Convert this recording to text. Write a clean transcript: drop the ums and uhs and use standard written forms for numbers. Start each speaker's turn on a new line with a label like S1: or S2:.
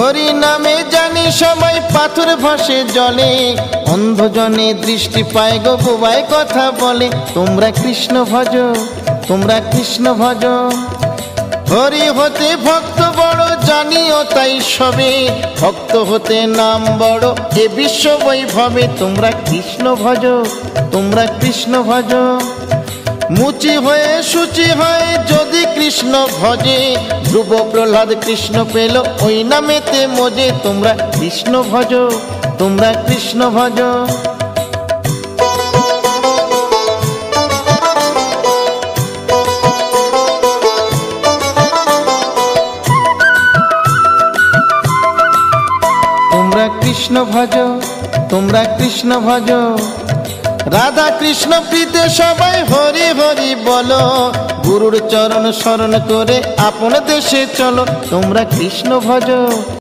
S1: হরি নামে জানি সবাই পাথর ভাসে জলে, অন্ধজনে দৃষ্টি পায় গো বোবায় কথা বলে। তোমরা কৃষ্ণ ভজ, তোমরা কৃষ্ণ ভজ। হরি হতে ভক্ত বড় জানিও তাই সবে, ভক্ত হতে নাম বড় এ বিশ্ব বৈভবে। তোমরা কৃষ্ণ ভজ, তোমরা কৃষ্ণ ভজ। মুচি হয়ে সূচি হয় যদি কৃষ্ণ ভজে, ধ্রুব প্রহ্লাদ কৃষ্ণ পেল ওই নামেতে মজে। তোমরা কৃষ্ণ ভজ, তোমরা কৃষ্ণ ভজ। তোমরা কৃষ্ণ ভজ, তোমরা কৃষ্ণ ভজ। রাধা কৃষ্ণ প্রীতে সবাই হরি হরি বলো, গুরুর চরণ শরণ করে আপন দেশে চলো। তোমরা কৃষ্ণ ভজ।